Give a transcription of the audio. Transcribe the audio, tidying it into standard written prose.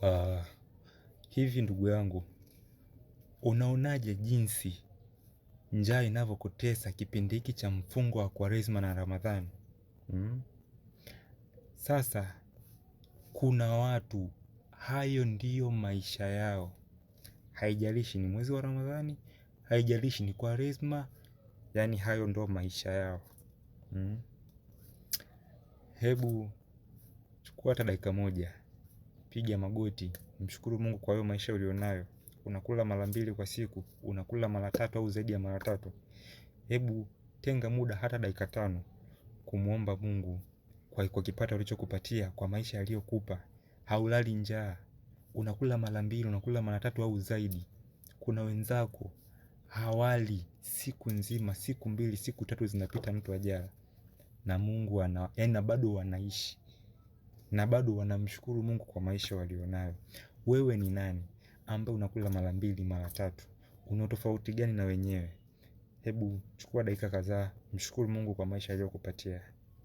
Uh, hivi ndugu yangu, unaonaje jinsi njaa inavyokutesa kipindi hiki cha mfungo wa Kwaresma na Ramadhani? Sasa kuna watu hayo ndiyo maisha yao, haijalishi ni mwezi wa Ramadhani, haijalishi ni Kwaresma, yani hayo ndo maisha yao. Hebu chukua hata dakika moja, piga magoti, mshukuru Mungu kwa hayo maisha ulionayo. Unakula mara 2 kwa siku, unakula mara 3 au zaidi ya mara 3. Hebu tenga muda hata dakika 5 kumuomba Mungu kwa kipato alichokupatia, kwa maisha aliyokupa. Haulali njaa, unakula mara 2, unakula mara 3 au zaidi. Kuna wenzako hawali siku nzima, siku 2, siku 3 zinapita mtu ajala, na Mungu na bado wanaishi, na bado wanamshukuru Mungu kwa maisha walionayo. Wewe ni nani ambaye unakula mara 2, mara 3? Una tofauti gani na wenyewe? Hebu chukua dakika kadhaa, mshukuru Mungu kwa maisha aliyokupatia.